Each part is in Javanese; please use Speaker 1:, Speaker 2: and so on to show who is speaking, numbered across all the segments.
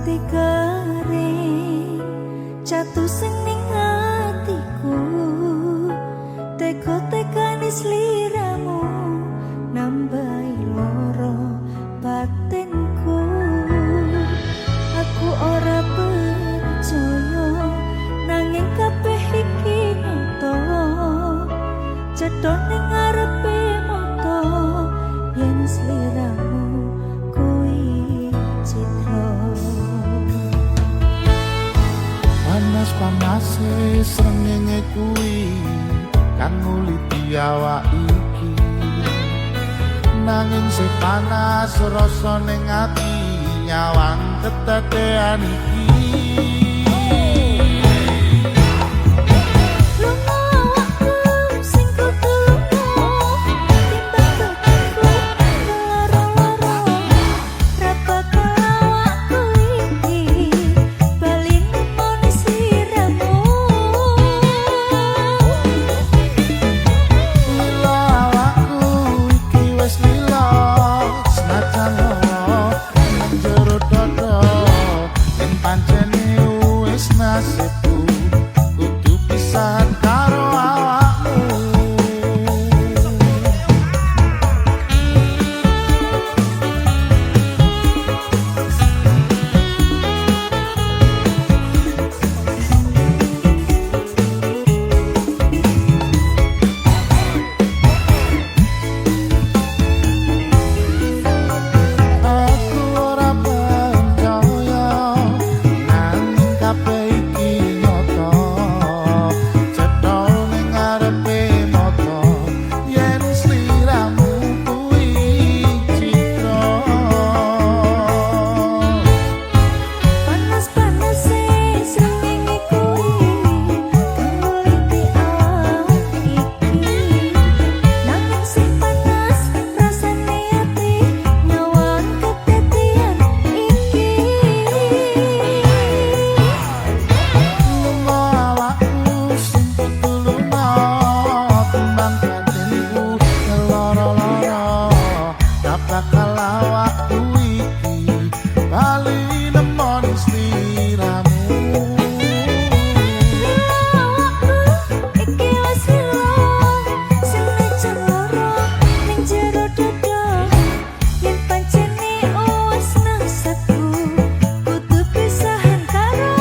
Speaker 1: ati kering jatuh sing ning atiku teko-tekane sliramu nambahi loro batinku aku ora percaya nanging kabeh iki nyata cetha ning ngarepe mata yen sliramu kuwi citra
Speaker 2: panas-panase srengenge kuwi kan nguliti awak iki nanging sing panas rasa ning ati nyawang ketetean iki nasibku kudu pisahan karo awakmu aku ora percaya nanging kabeh iki nyata cetha ning ngarepe mata yen sliramu kuwi citra
Speaker 1: panas-panase srengenge kuwi nguliti awak iki nanging sing panas rasane ati nyawang ketetean iki
Speaker 2: awakku sing tutuluna kembang batinku loro-loro tak bakal awakku iki bali nemoni sliramu
Speaker 1: iki wis ilang sing lara ning jero dada yen pancene wis nasabku kudu pisahan karo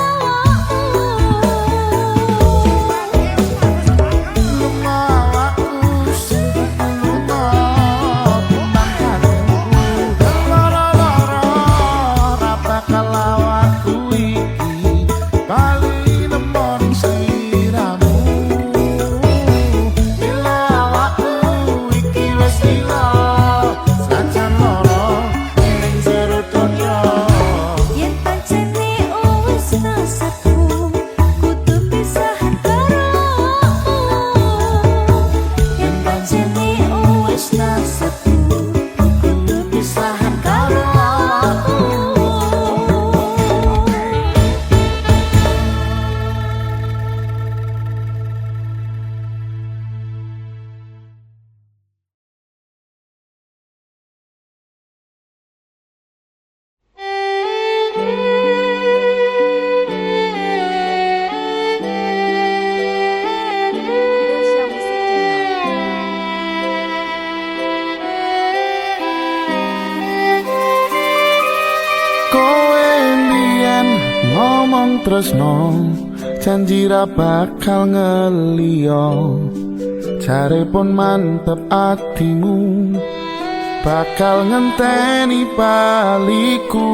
Speaker 2: awakku sing tutuluna kembang batinku loro-loro tak bakal awakku iki bali nemoni sliramu bila awakku iki wis ilang sajan loro ning jero dada
Speaker 1: yen pancene wis nasabku kudu pisahan karo yen pancene wis nasabku kudu pisahan karo
Speaker 2: kowe mbiyen ngomong tresno janji ra bakal ngeliyo jare pun mantep atimu bakal ngenteni baliku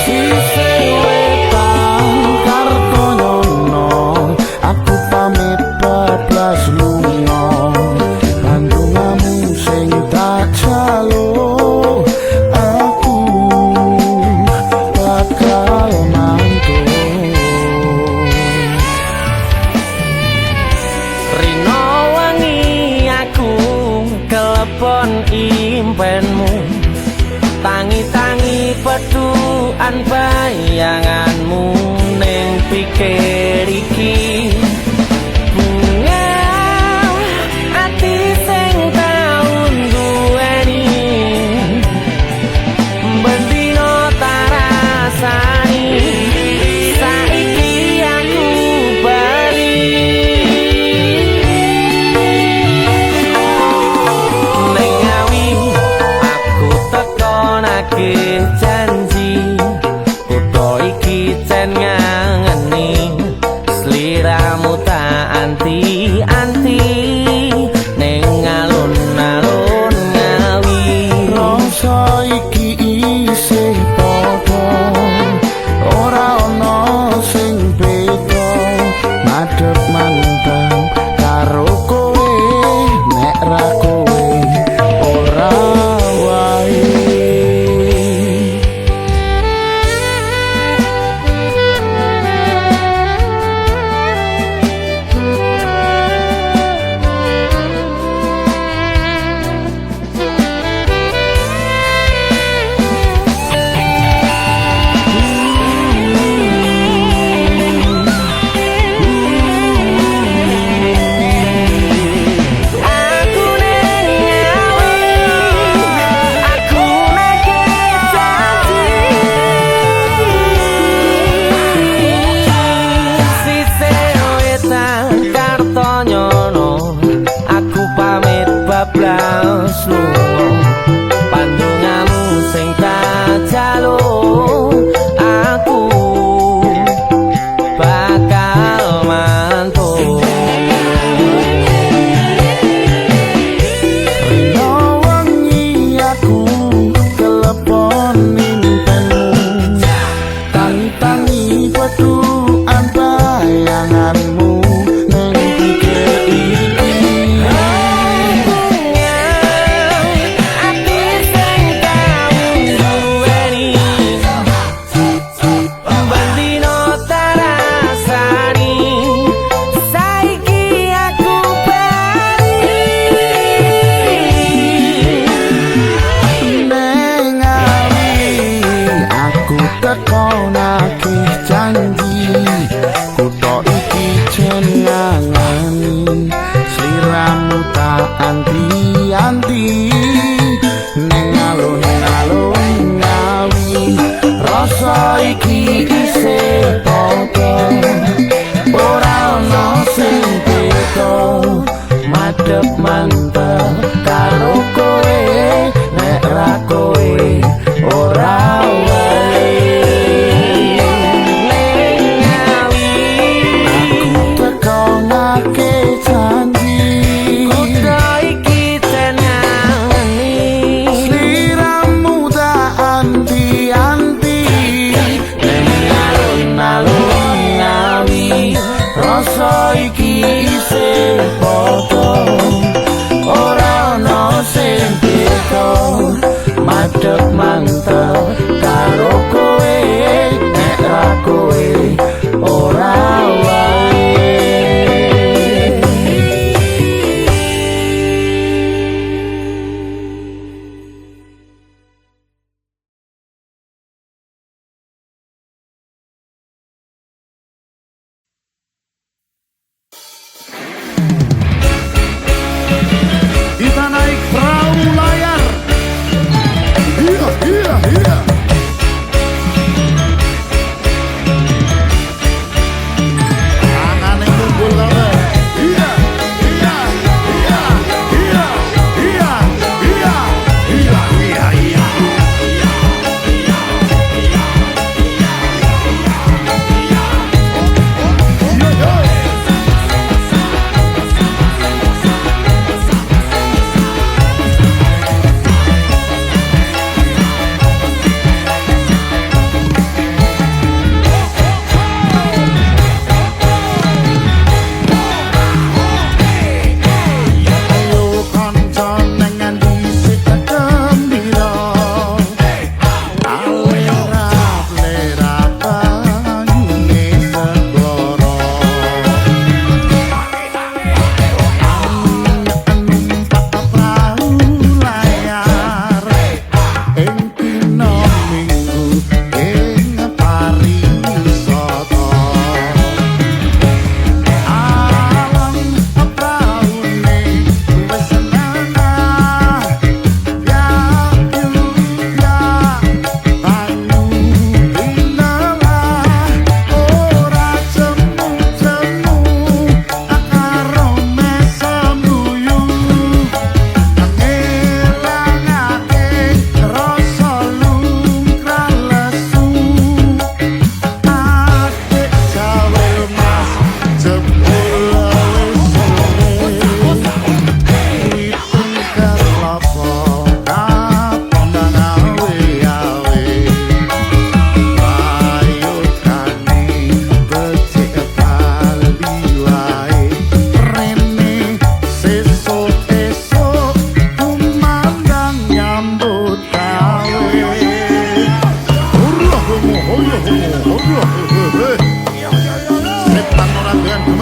Speaker 2: sise wetan karto nyono aku pamit bablas lunga kandungamu sing tak jalo aku bakal mantul
Speaker 3: Rino wangi aku kelepon impenmu tangi-tangi peduan bayanganmu ning pikir iki bunga ati sing tau duweni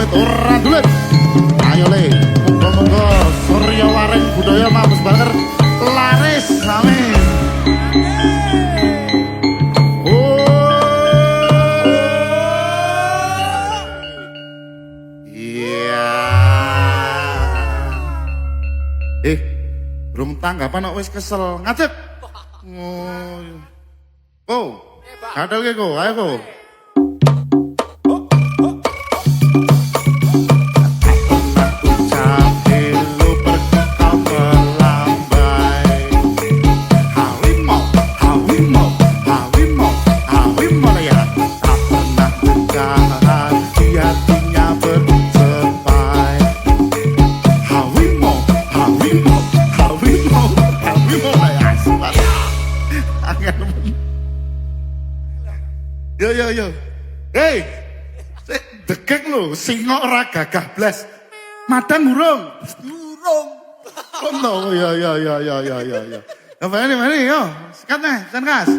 Speaker 2: dulit ora dulit. Ayo le, monggo-monggo Surya Waring budaya Mabes Bakar laris amin. Rung tanggapan kok wis kesel ngadeg. Oh. Kadal ke ko, ayo ko. Yo. Hei. Dekek lho, singo ora gagah blas. Madang urung. Urung. Oh no, ya. Ya mari yo. Sikat nih, Sankas.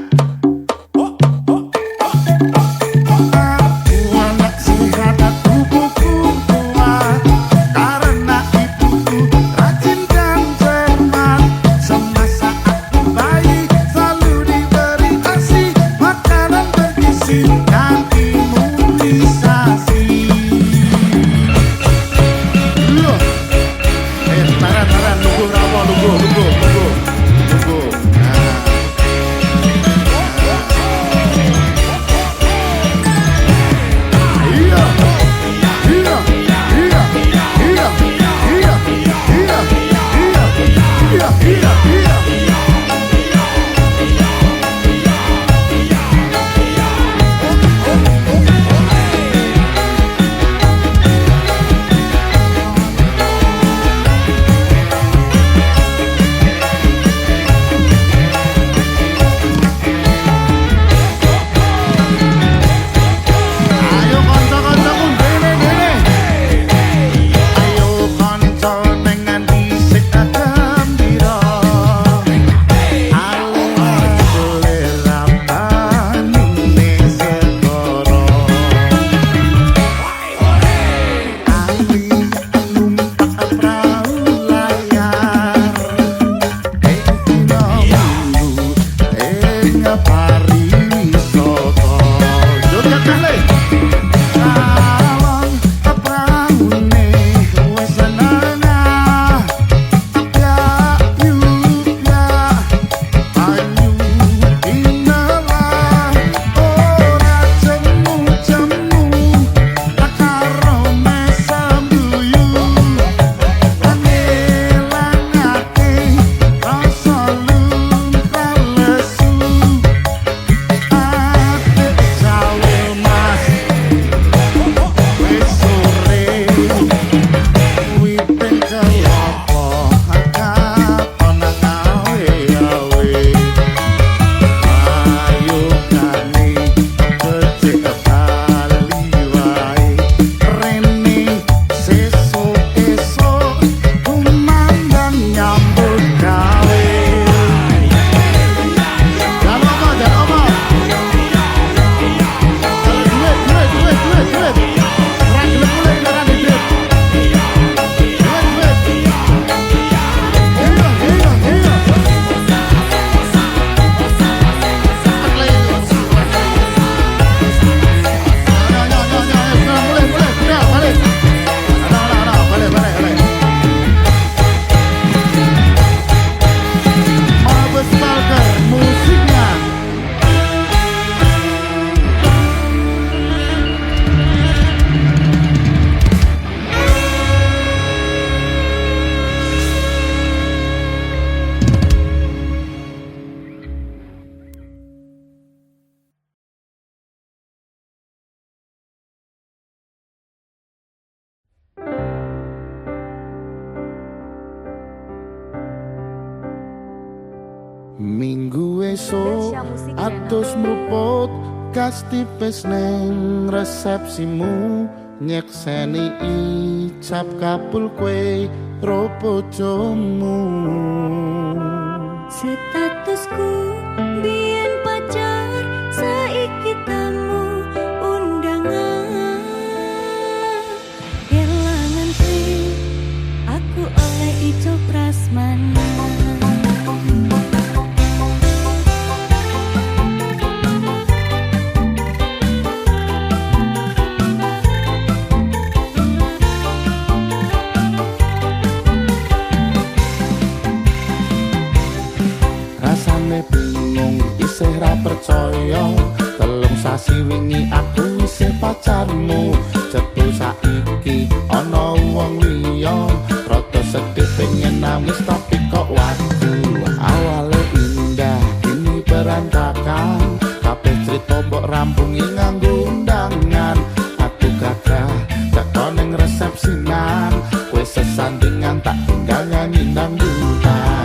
Speaker 2: Minggu esok atus mruput gas tipis neng resepsimu nyekseni icap kapul kue ropojomu.
Speaker 1: Statusku biyen pacar saiki tamu undangan.
Speaker 2: sasi wingi aku isih pacarmu cepu saiki ana wong liya rada sedih pengen nangis tapi kok waduh awale indah kini berantakan kabeh crita mbok rampungi nganggo undangan aku gagah gak ning resepsinan kowe sesandingan tak tinggal nyanyi dangdutan.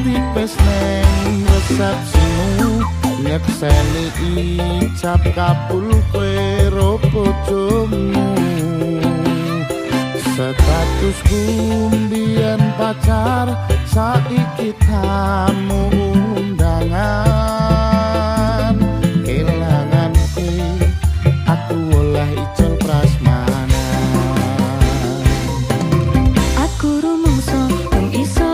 Speaker 2: Tipis neng resepsimu nyekseni ijab kabul kowe ro bojomu statusku mbiyen pacar saiki tamu undangan kelangan kowe aku oleh ijol prasmanan
Speaker 1: Aku rumangsa wong iso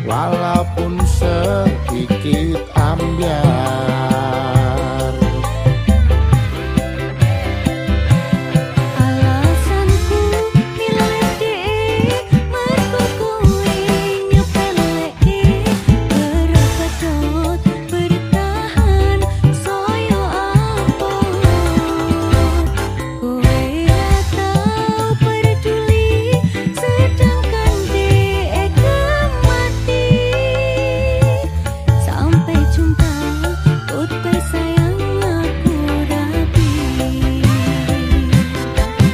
Speaker 2: walaupun sedikit ambiar
Speaker 1: alasanku milih dhek mergo kowe nyepeleke berkecot bertahan saya apa kowe tau peduli sedangkan dhek mati sampai jumpa goodbye sayang aku rapi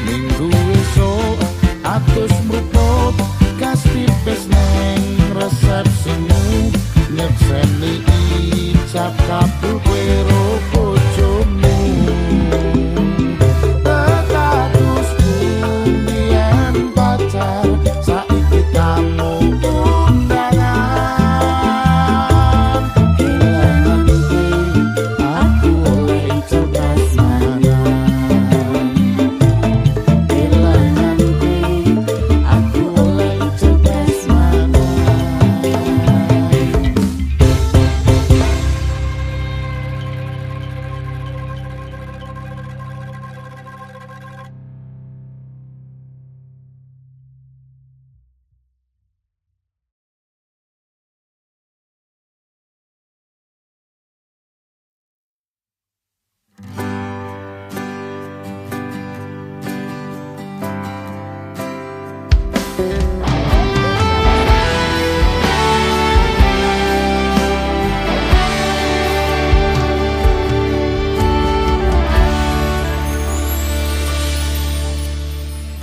Speaker 2: minggu esok atus mruput gas tipis neng resepsimu nyekseni ijab kabul kowe ro bojomu statusku mbiyen pacar saiki tamu undangan kelangan kowe aku oleh ijol prasmanan kelangan kowe aku oleh ijol prasmanan.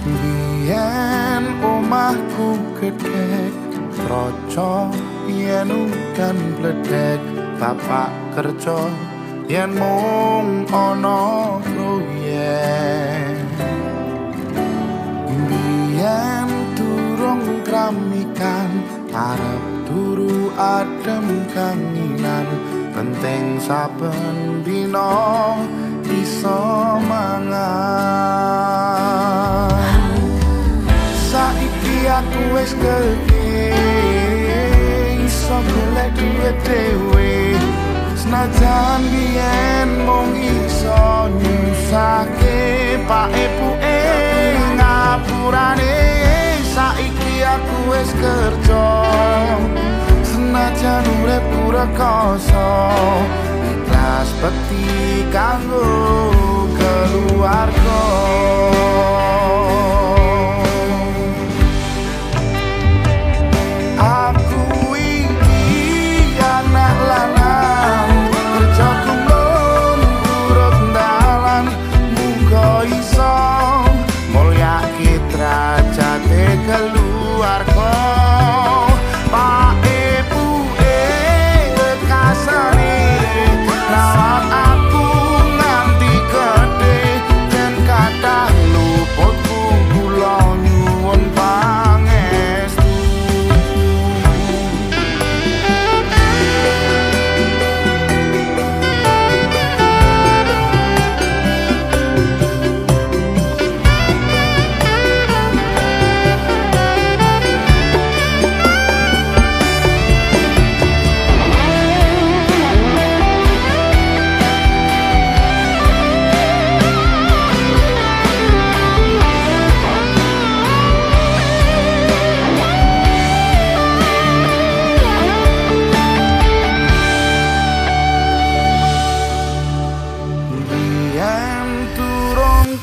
Speaker 2: Biyen omahku gedhek troco yen udan bledek bapak kerja yen mung ana proyek biyen durung kramikan arep turu adem kanginan penting saben dina iso mangan saiki aku wis gedhe iso golek duit dhewe Senajan biyen mung iso nyusahke pak epuke ngapurane saiki aku wis kerja senajan uripku rekoso ikhlas bekti kanggo keluarga. Aku iki anak lanang kerja kumun urut dalan muga iso mulyake derajate keluarga. Pak ibuke rekasane rawat aku nganti gedhe dan kathah luputku kula nyuwun pangestu.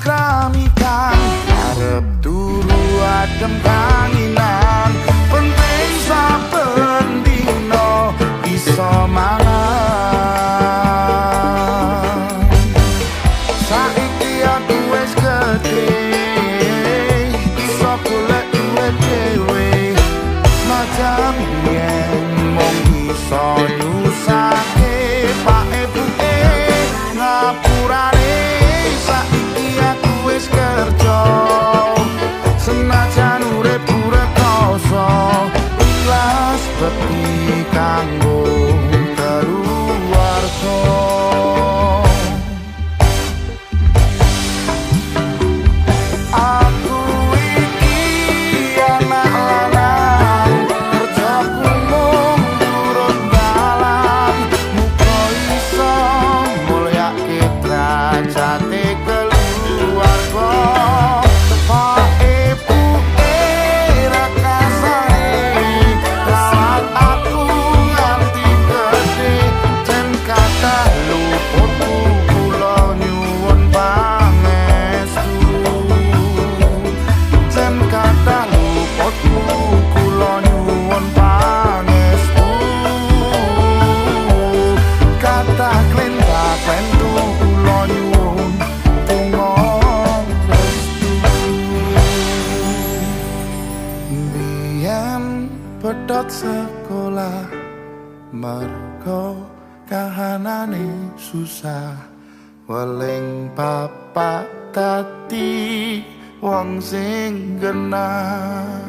Speaker 2: Kramikan arep turu adem kanginan penting saben dino iso mangan. Saiki aku wis gedhe iso golek duit dhewe senajan yen mung iso nyusahke pak ebuke ngapurane saiki aku wis kerja senajan uripku rekoso ikhlas bekti kanggo keluarga. Aku iki anak lanang kerja kumung turun dalan muga iso mulyake derajate keluarga. Pak ibuke rekasane rawat aku nganti gedhe dan kathah luputku kula nyuwun pangestu. Dan kathah luputku kula nyuwun pangestu. Kathah klentak-klentu kula nyuwun donga restu. Biyen pedhot sekolah merga kahanane susah weling bapak dadi wong sing genah.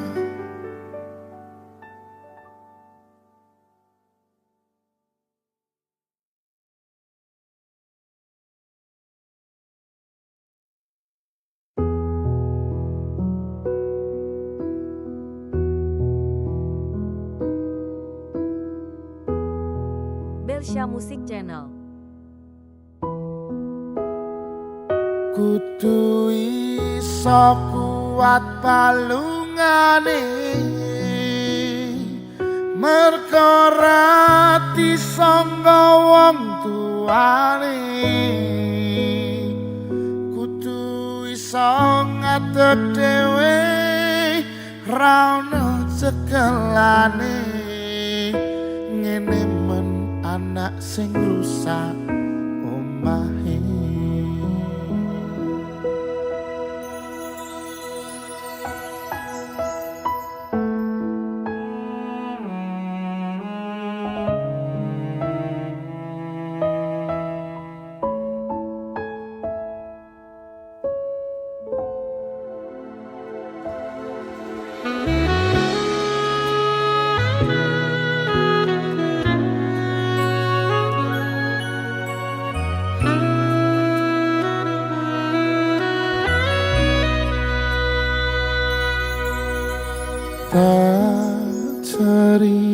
Speaker 1: Belsha Music Channel.
Speaker 2: Kudu iso kuat balungane merga ora disangga wong tuane. Kudu iso ngadeg dhewe ra ono cekelane ngene men anak sing rusak omahe. tak ceritani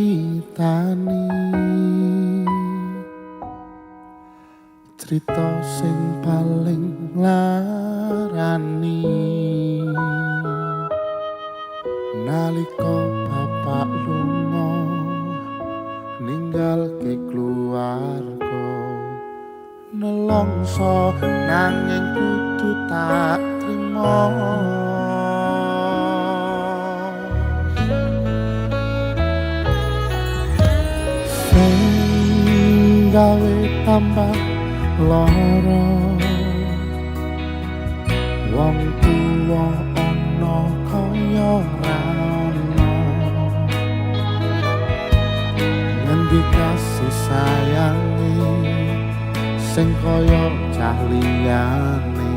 Speaker 2: Crita sing paling larani nalika bapak lunga ninggalke keluarga nelongso nanging kudu tak trimo sing gawe tambah lara wong tuwa ana kaya ra ana ngendi kasih sayange sing kaya cah liyane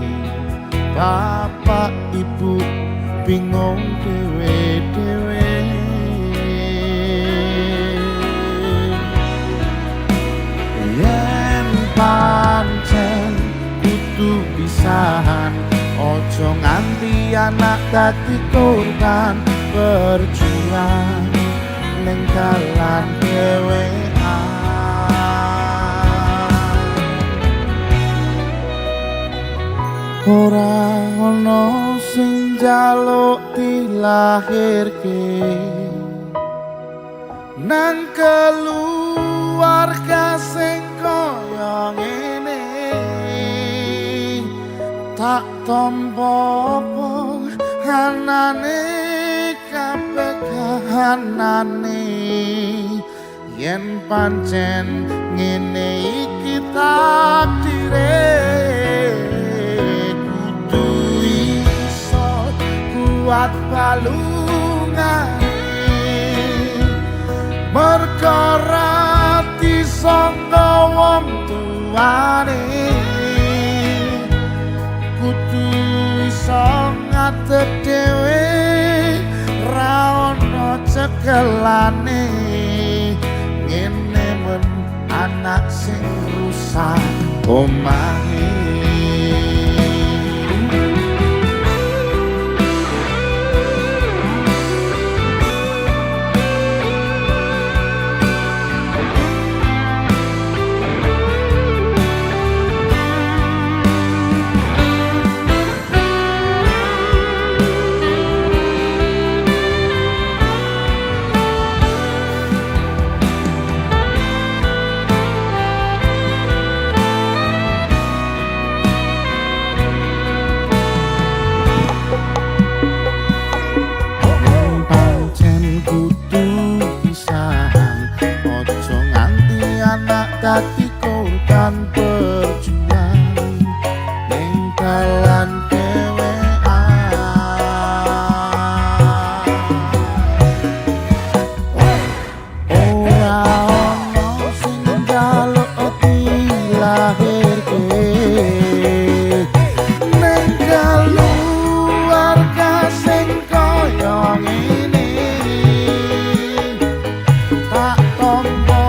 Speaker 2: bapak ibu bingung dhewe-dhewe yen pancen kudu pisahan ojo nganti anak dadi korban berjuang ning dalan dhewean ora ana sing njaluk dilahirke nang keluarga sing kaya ngene tak tompo hanane kabeh kahanane yen pancen ngene iki takdire kudu iso kuat balungane perkara disangka wong tuane kudu iso ngadeg dhewe ra ono cekelane ngene men anak sing rusak omahe dadi korban berjuang ning dalan dhewean ora ono sing njaluk dilahirke ning keluarga sing kaya ngene tak tompo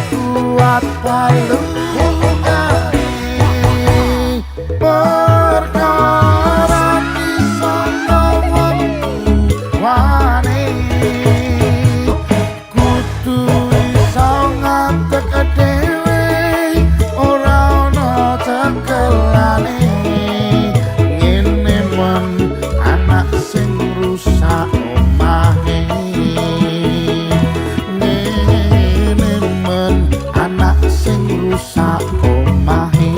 Speaker 2: kuat balungane perkara disangka wong tuane kudu iso ngadeg dhewe ora ono cekelane ngene men anak sing rusak omahe anak sing rusak omahe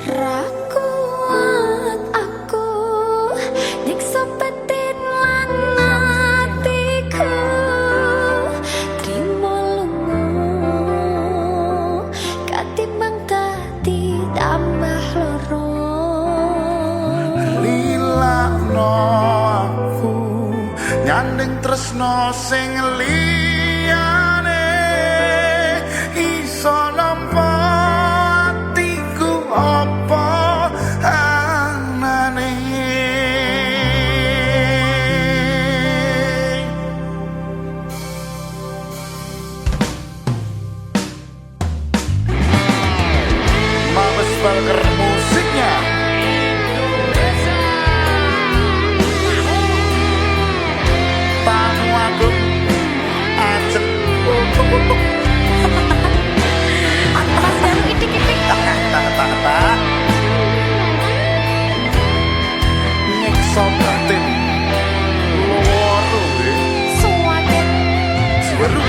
Speaker 4: Ra kuat aku nyiksa batin lan atiku trimo lunga katimbang dadi tambah loro
Speaker 2: lilakno aku nyane Nyanding tresno sing liyane iso nampa atiku apa anane. Mabes Burger musiknya Tamu Agung Ajeng
Speaker 4: Pas baru itik-itik.
Speaker 2: tak nyiksa batin loro
Speaker 4: Suwaken.
Speaker 2: baru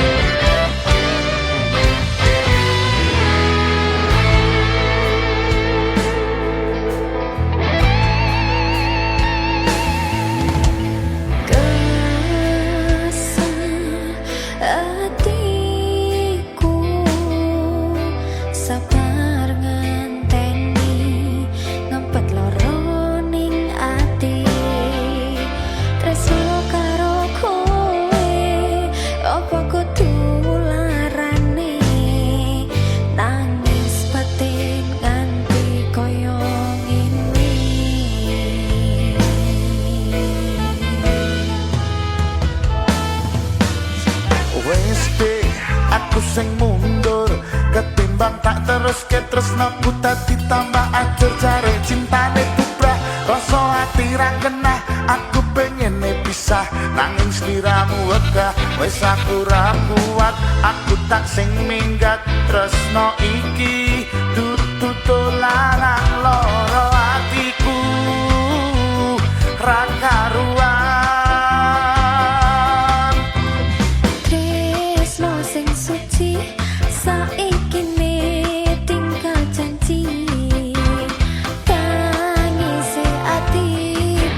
Speaker 4: Hatiku sabar ngenteni ngempet loro ning ati tresno karo kowe apa kudu larane nangis batin nganti koyo ngene.
Speaker 2: wis deh aku sing mundur ketimbang tak terus tresnaku dadi tambah ajur jare cintane bubrah rasa ati ra kenah aku pengen pisah nanging sliramu wegah wis aku ra kuat aku tak sing minggat tresno iki dudu dolanan loro atiku ra karuan.
Speaker 4: Tresno sing suci saiki ne tinggal janji tangise ati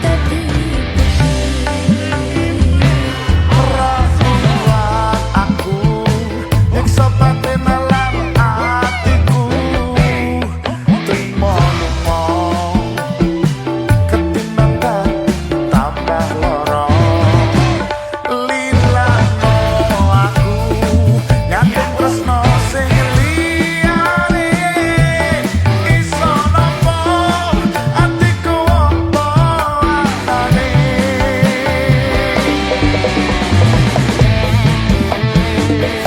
Speaker 4: dadi
Speaker 2: Rasulat aku nyiksa batin lan atiku terima lunga ketimbang tambah loro lilano aku nyanding tresno sing liyane iso nampa atiku apa anane.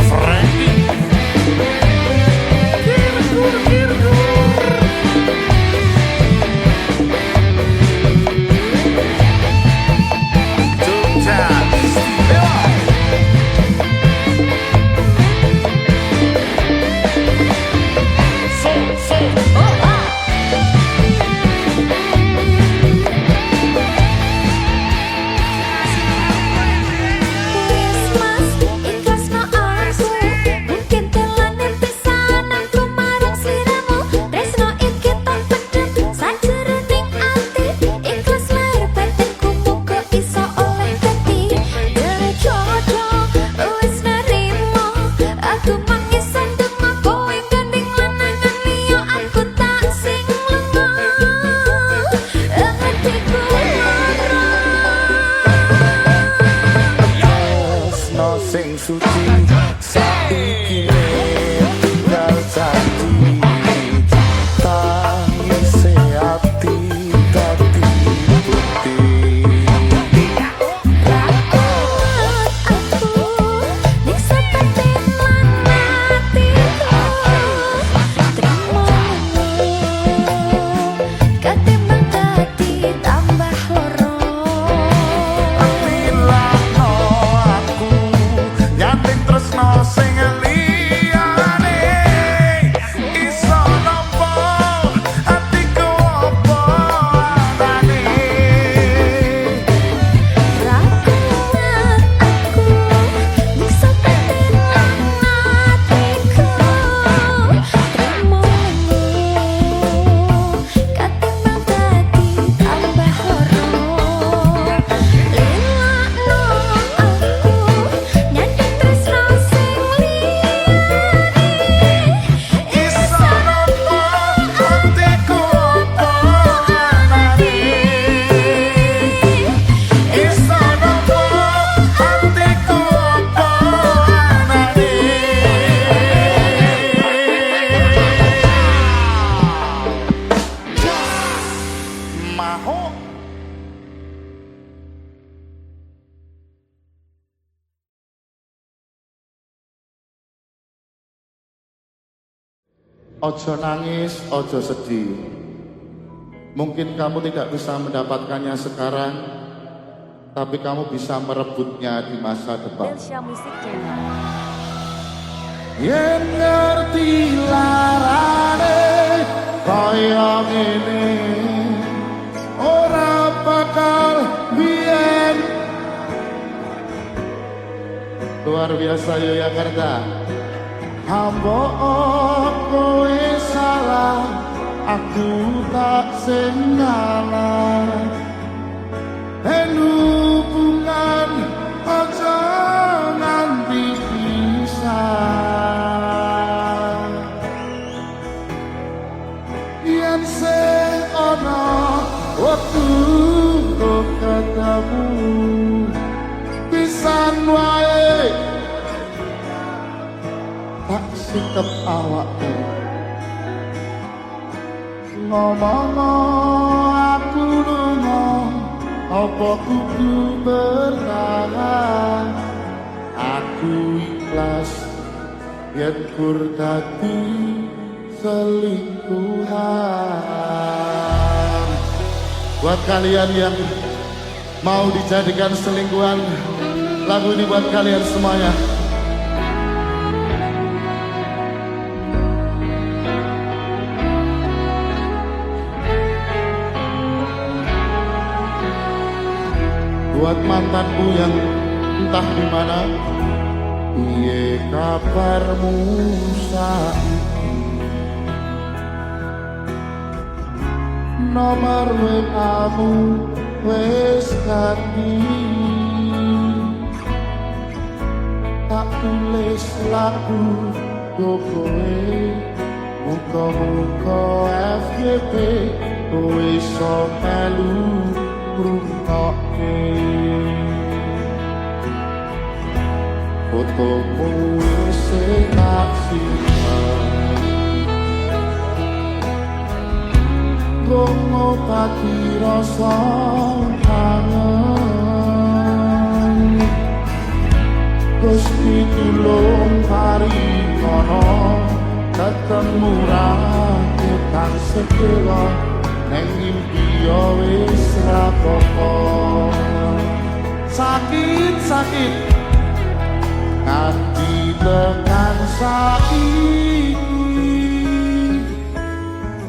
Speaker 2: Frankie Jogja Istimewa.
Speaker 4: wis mas ikhlasno aku mungkin telane pisan aku marang sliramu tresno iki tak pedhet sajroning ati ikhlas lahir batinku muga iso oleh dadi jodoh wis nerimo aku mangisan donga kowe gandeng lanangan liya aku tak sing lunga hatiku lara.
Speaker 2: Tresno sing suci saiki tinggal janji tangise ati dadi putih.
Speaker 4: Rakut aku nyiksa batin lan atiku terima ketimbang dadi tambah loro.
Speaker 2: Lilano aku nyanding ahok. Ojo nangis, ojo sedih. Mungkin kamu tidak bisa mendapatkannya sekarang, tapi kamu bisa merebutnya di masa depan.
Speaker 1: Belsha Music Channel.
Speaker 2: Yen ngerti larane kaya ngene ora bakal biyen. Luar biasa Yogyakarta. Hamba kowe salah, aku tak sengalah. Hubungan aja nganti pisah. Yen sing ana waktu kok ketemu pisan wae tak sikap awakmu. Ngomong aku lunga apa kudu bertahan. Aku ikhlas yen kur dadi selingkuhan. Buat kalian yang mau dijadikan selingkuhan, lagu ini buat kalian semuanya. Buat mantanku yang entah di mana, piye kabarmu saiki? Nomor WA-mu wis ganti, tak tulis lagu kowe, muka-muka FYP kowe iso melu ngrungokke. Fotomu wis tak simpen, ngobati rasa kangen. Gusti tulung paringono ketemu rakyat sedewa neng mimpi wis rapopo. Sakit-sakit nganti tekan saiki,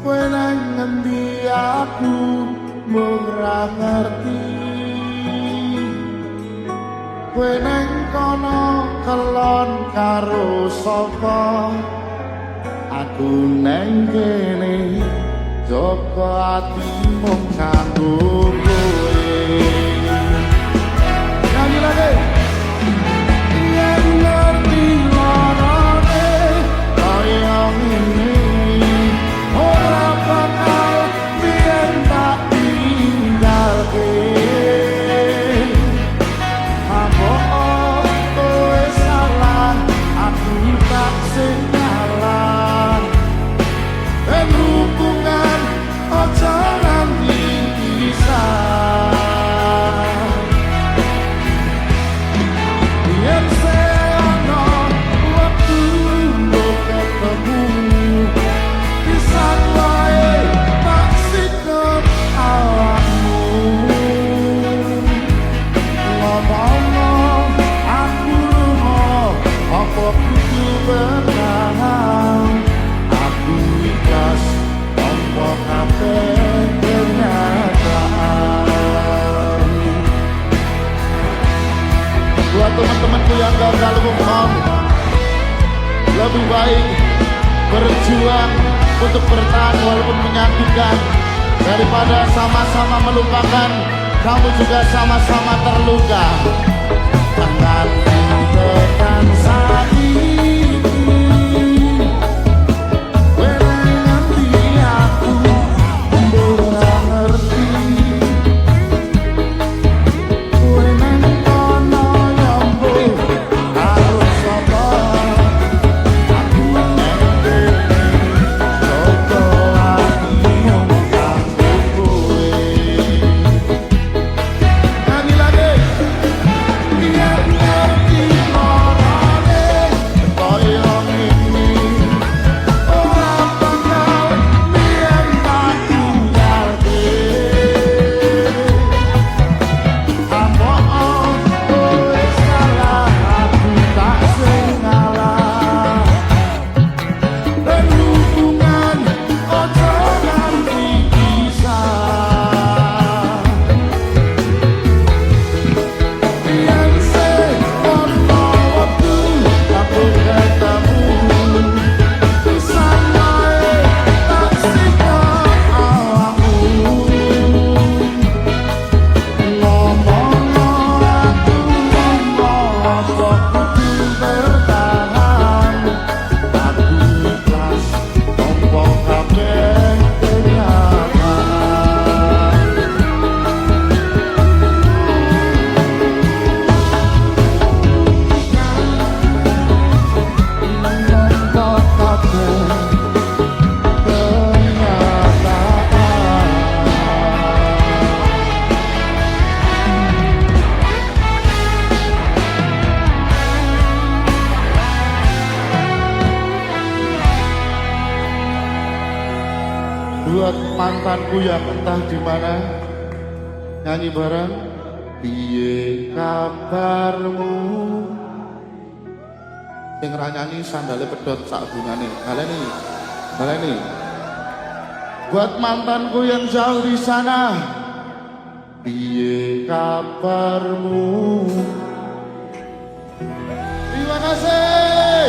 Speaker 2: kowe nang ngendi aku mung ra ngerti. Kowe nang kono kelon karo sapa, aku nang kene joko ati mung kanggo kowe. Nyanyi lagi. Yen ngerti larane kaya ngene ora bakal biyen tak tinggalke. Apa kowe salah, aku tak sengalah. Hubungan aja nganti pisah. Yen seana waktu lo ketemu pisan wae tak sikap awakmu. Ngomong aku lunga apa kudu bertahan. Aku ikhlas tanpa kabeh kenyataan. Buat teman-temanku yang gagal move on, lebih baik berjuang untuk bertahan walaupun menyakitkan daripada sama-sama melupakan. Kamu juga sama-sama terluka. Tangan tekan saiki, mantanku yang entah di mana. Nyanyi bareng. Piye kabarmu? Sing ra nyanyi sandale pedot sak bungane. Baleni. Buat mantanku yang jauh di sana. Piye kabarmu? Terima kasih.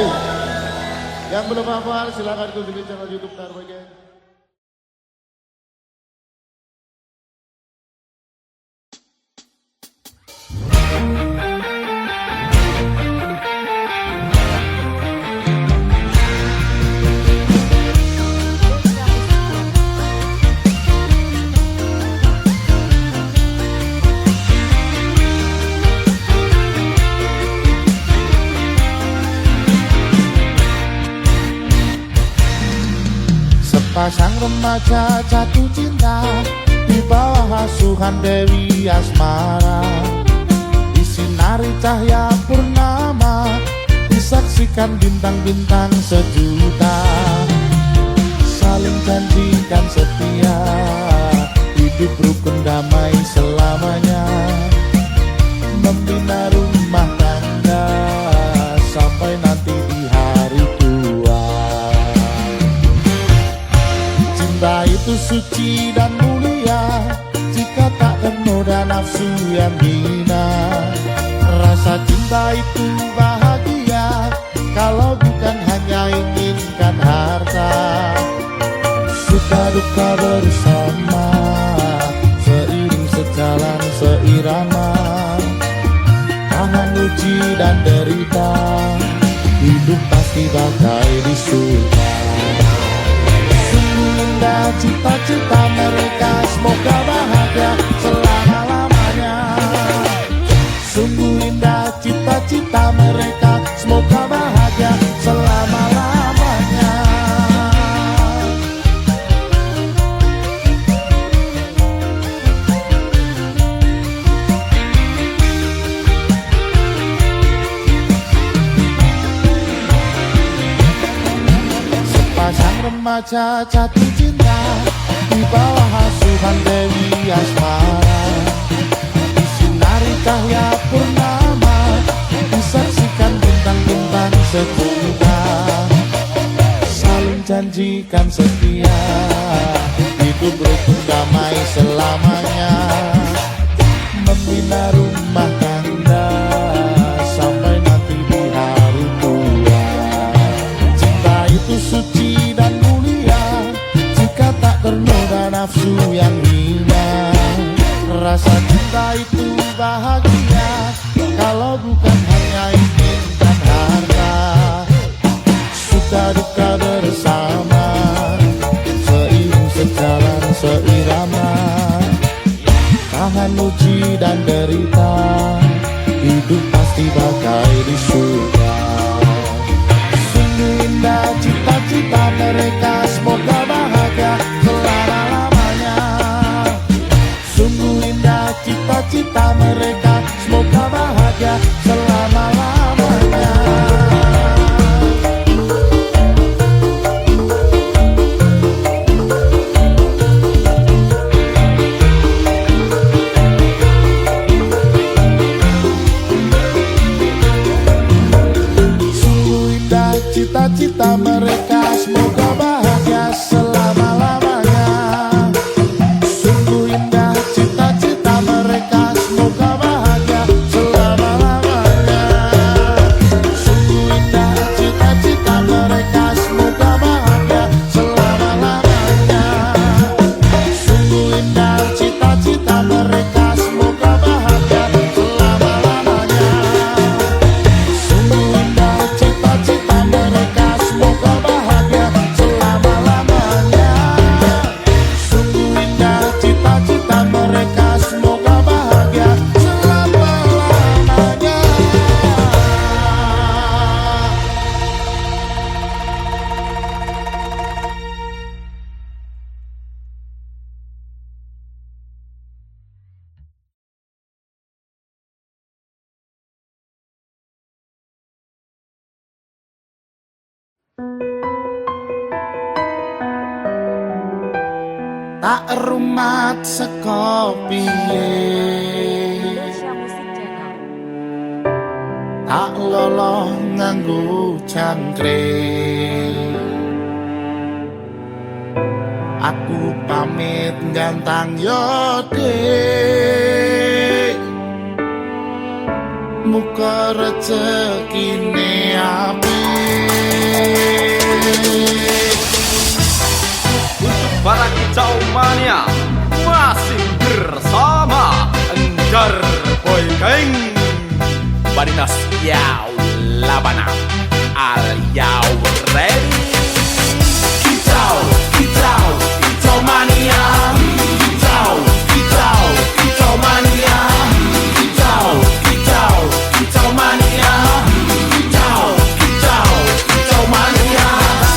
Speaker 2: Yang belum hafal silakan kunjungi channel YouTube Tarbagen. Sepasang remaja jatuh cinta di bawah asuhan Dewi Asmara. Disinari cahaya purnama, disaksikan bintang-bintang sejuta. Saling janjikan setia, hidup rukun damai selamanya. Membina rumah tangga sampai nanti di hari tua. Cinta itu suci dan mulia jika tak ternoda nafsu yang hina. Rasa cinta itu bahagia kalau bukan hanya inginkan harta. Suka duka bersama, seiring sejalan seirama. Tangan uji dan derita, hidup pasti bagai di surga. Cita-cita mereka semoga bahagia selama-lamanya. Sungguh indah cita-cita mereka semoga bahagia selama-lamanya. Sepasang remaja jatuh cinta di bawah asuhan Dewi Asmara. Disinari cahaya purnama, disaksikan bintang-bintang sejuta. Saling janjikan setia, hidup rukun damai selamanya. Membina rumah tangga sampai nanti di hari tua. Cinta itu suci dan mulia jika tak ternoda nafsu yang hina. Rasa cinta itu bahagia kalau bukan hanya inginkan harta. Suka duka bersama, seiring sejalan seirama. Tahan uji dan derita, hidup pasti bagai di surga. Sungguh indah cita-cita mereka semoga bahagia selama-lamanya. Sungguh indah cita-cita mereka semoga bahagia selama-lamanya. Sungguh indah cita-cita mereka semoga bahagia selama-lamanya. Sungguh indah cita-cita mereka semoga bahagia selama-lamanya. Sungguh indah cita-cita mereka semoga bahagia selama-lamanya. Sungguh indah cita-cita mereka semoga bahagia selama-lamanya. Sungguh indah cita-cita mereka semoga bahagia selama-lamanya. Sungguh indah cita-cita mereka semoga bahagia selama-lamanya. tak rumat saka piye
Speaker 1: Belsia Musik Channel.
Speaker 2: tak lolo nganggo jangkrik aku pamit gantang yo dik muga rezekine apik
Speaker 3: Untuk para kicau mania masih bersama Enggar Boy Gang Barinas Yau Labana Al Yau Ready Kicau, kicau, kicau mania Kicau, kicau, kicau mania Kicau, kicau, kicau mania Kicau, kicau, kicau mania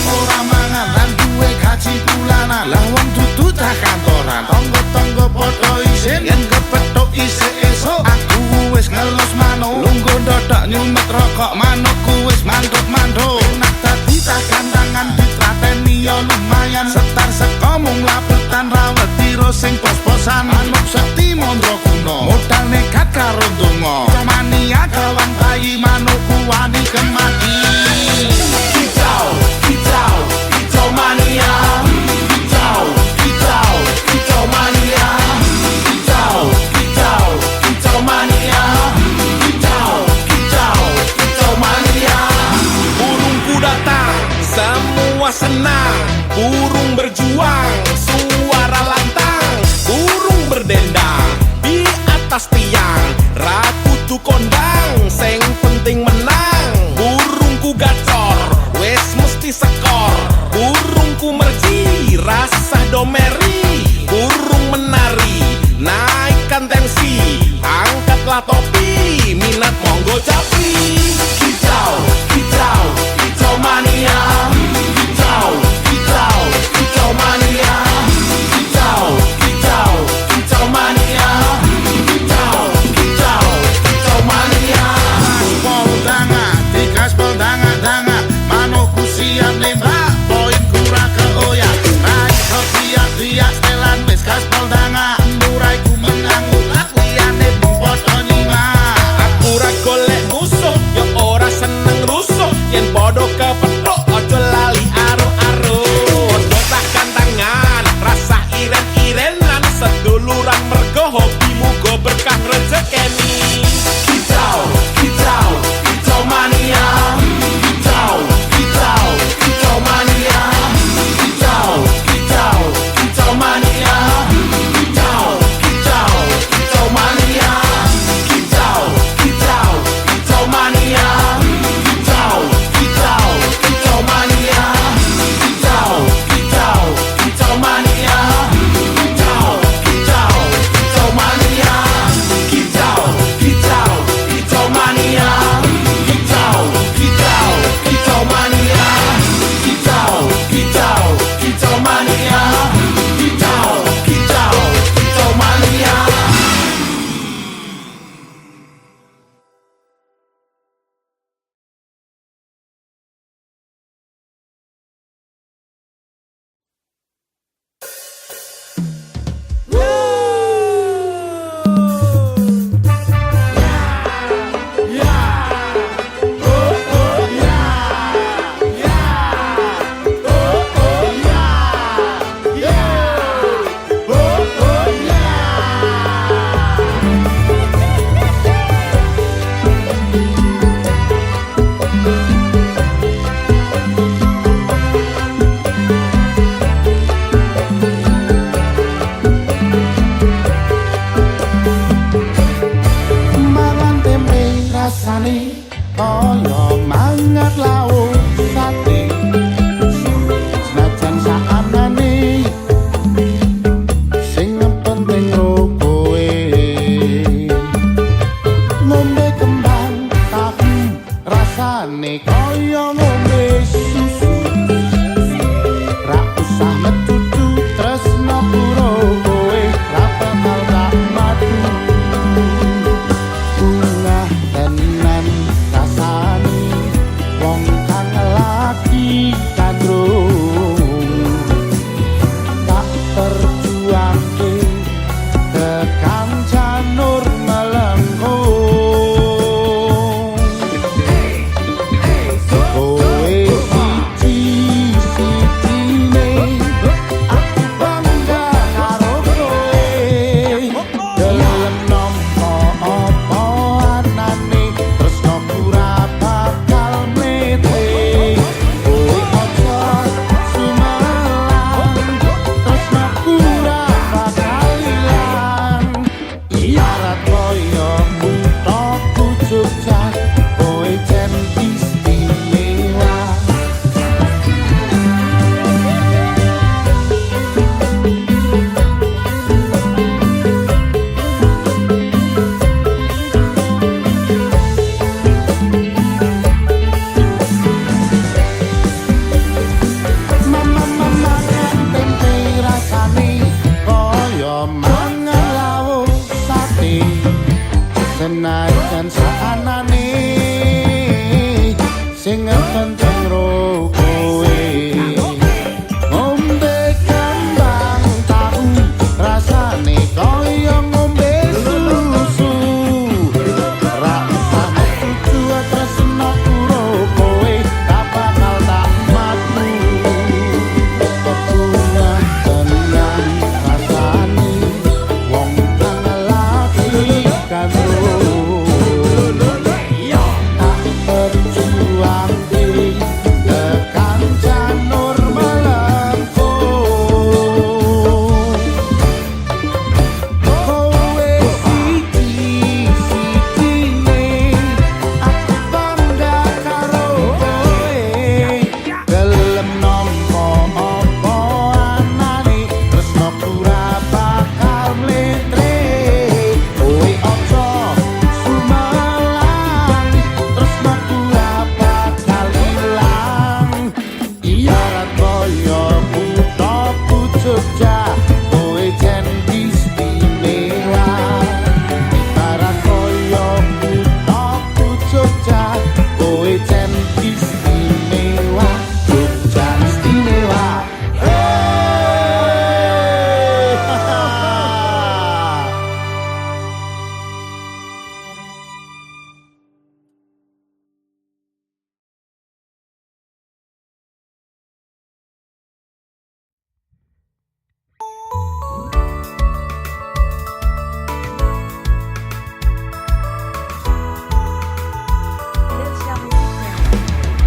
Speaker 2: ora mangan lan duwe gaji bulanan lah wong dudu tak kantoran tonggo-tonggo padha isin yen kepethuk isih esuk aku wis ngelus manuk lungguh ndodok nyumet rokok manukku wis manduk-manduk enak dadi tak gandangan ditrateni yo lumayan setar seko mung labutan rawet tiro sing pos-posan manuk sekti mondro kuno modal nekat karo donga mania kawan bayi manukku wani kemati
Speaker 3: Kicau, kicau, kicau mania Kicau, kicau, kicau mania Kicau, kicau, kicau mania Kicau, kicau, kicau mania Burungku datang, semua senang Burung berjuang, suara lantang Burung berdendang, di atas tiang Rakutu kondang, sing penting menang Burungku mangan lawuh sate senajan saanane sing penting ro kowe ngombe kembang tahu rasane kaya ngombe susu ra usah metu tresno karo kowe tak bakal tak matu kepungan tenang rasane wong kang lagi karo berjuang di tekan janur melengkung kowe siji-sijine aku bangga karo kowe gelem nampa apa anane tresnoku ra bakal mletre kowe aja sumelang tresnoku ra bakal ilang ibarat kaya kuthaku Jogja kowe jen istimewa ibarat kaya kuthaku Jogja kowe jen istimewa Jogja istimewa
Speaker 1: Indonesia Music Channel.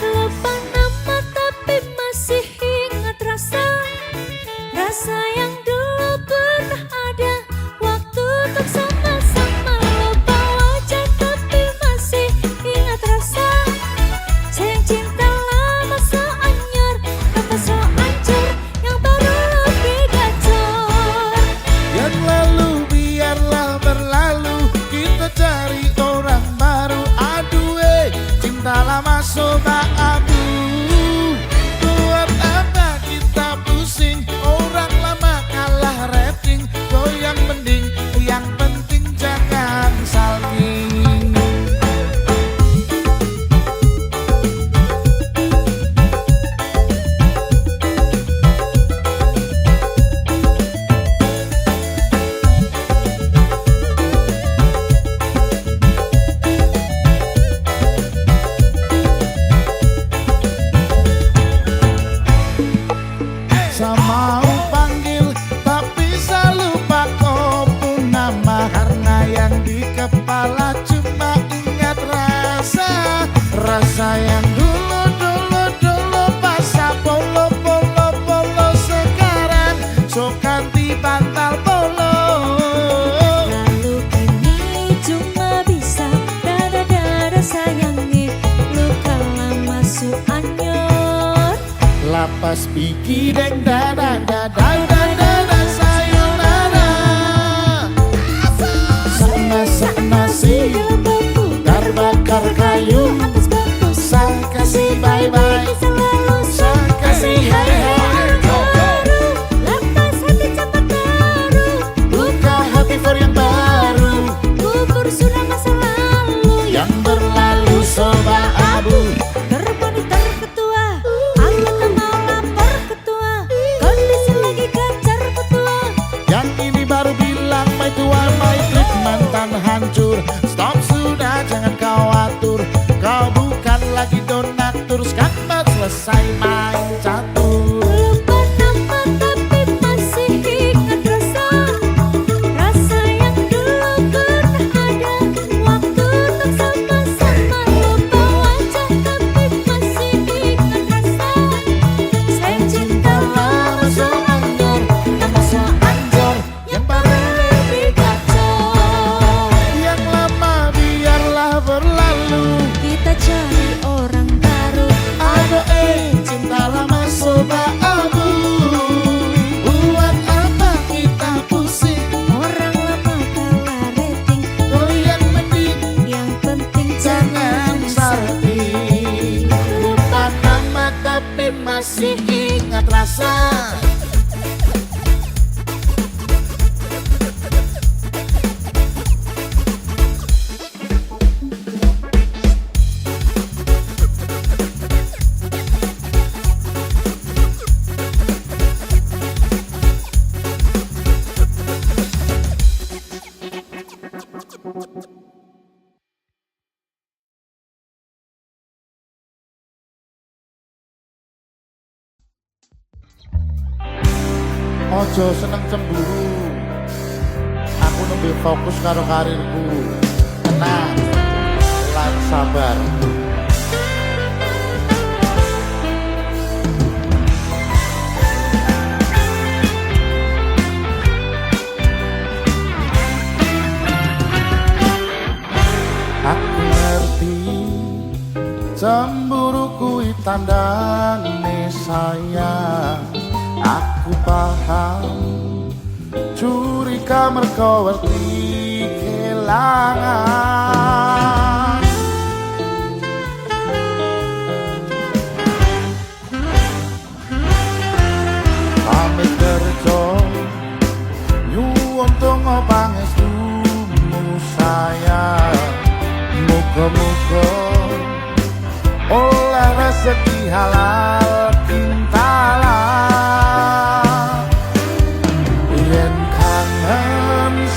Speaker 4: Lupa nama tapi masih ingat rasa yang dulu pernah ada waktu untuk sama-sama. Lupa wajah tapi masih ingat rasa sayang cinta lama seanyar tanpa seancur yang baru lebih gacor.
Speaker 3: yang lalu biarlah berlalu kita cari orang baru aduh cinta lama sobat abu buat apa kita pusing orang lama kalah rating goyang mending yang penting jangan salting sama panggil tapi selalu lupa pun nama karena yang di kepala cuma ingat rasa yang dulu pas polo sekarang sok ganti bantal polo
Speaker 4: Lalu kini cuma bisa dada-dada sayangi luka lama suanyur.
Speaker 3: lapas pigi deng dada sayonara sana si bakar kayu sang kasih bye bye sang kasih hai hai
Speaker 4: Lepas hati cepat baru,
Speaker 3: buka hati for yang baru
Speaker 4: gugur sudah masa lalu
Speaker 3: yang berlalu sobat abu
Speaker 4: termonitor ketua, anggota mau lapor ketua, kondisi lagi kejar ketua.
Speaker 3: yang ini baru bilang my tua my trip mantan hancur stop sudah jangan kau atur kau bukan lagi donatur sekarang selesai main catur
Speaker 4: Lupa nama tapi masih ingat rasa yang dulu pernah ada waktu untuk sama-sama. Lupa wajah tapi masih ingat rasa sayang cinta lama seanyur tanpa seancur yang baru lebih gacor.
Speaker 3: yang lama biarlah berlalu
Speaker 4: Kita cari orang
Speaker 3: masih ingat rasa. Ojo seneng cemburu, aku nembe fokus karo karirku. Tenang lan sabar. Aku ngerti cemburu kuwi tandane sayang. Aku paham curiga mergo wedi kelangan. Pamit kerja nyuwun donga pangestumu sayang. Muga-muga oleh rezeki halal kintalan.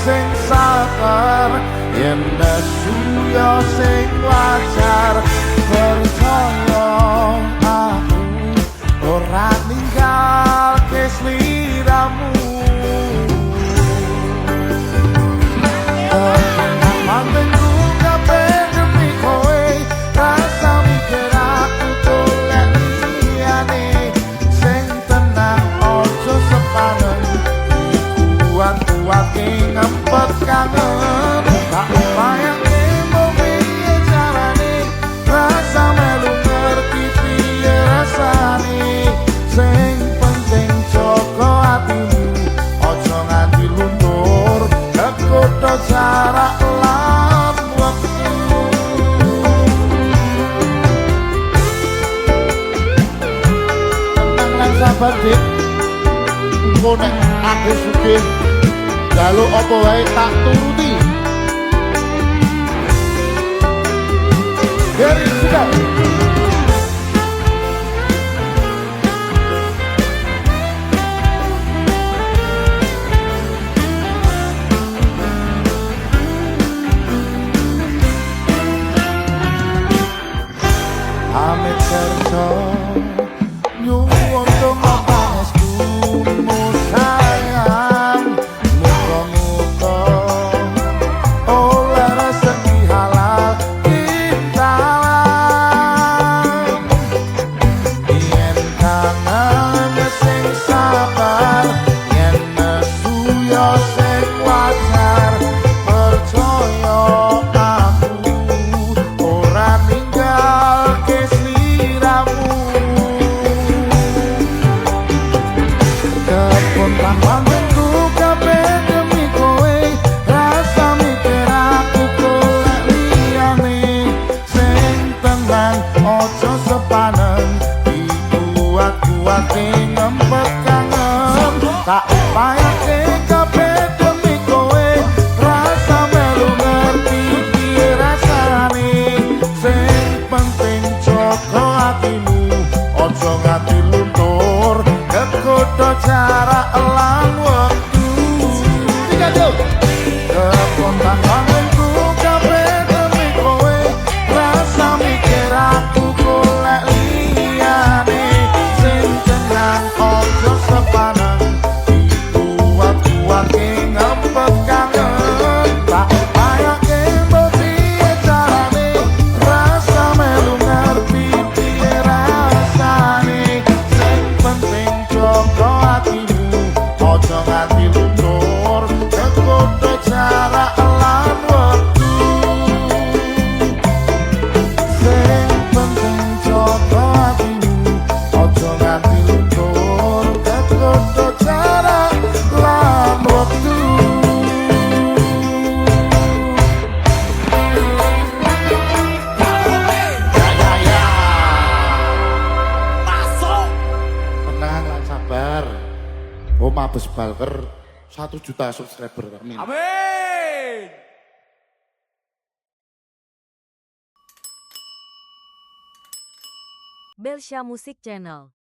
Speaker 3: Sing sabar yen nesu yo sing wajar, percaya aku ora ninggal ke sliramu. Mantenku kabeh demi kowe, rasa mikir aku golek liyane. Sing tenang ojo sepanen, kuat-kuat ngempet kangen. Tak bayangke mau piye carane, rasa melu ngerti piye rasane. Sing penting jaga atimu, ojo nganti luntur kekodho jarak lan wektu. Tenang lan sabar dik, engko nek aku sugih jaluk apa wae tak turuti. Dari sudah pamit kerja nyuwun donga pangestumu sayang. Muga-muga oleh rezeki halal kintalan. Yen kangen sing sabar, yen nesu yo sing wajar, percaya aku ora ninggal ke sliramu. Kepon pamangku kabeh demi kowe, rasa mikir aku golek liyane. Sing tenang ojo sepanen, dikuat-kuat ngempet kangen. Tak bayangke kabeh demi kowe, rasa melu ngerti piye rasane. Sing penting jaga atimu, ojo nganti luntur kekodho jarak lan wektu. Kepon tanganku kabeh demi kowe, rasa mikir aku golek liyane. Sing tenang ojo sepanen, dikuat-kuat ngempet kangen. Tak bayangke mau piye carane, rasa melu ngerti piye rasane.
Speaker 2: Mabes Balker 1 juta subscriber. Amin.
Speaker 5: Amin.
Speaker 1: Belsha Music Channel.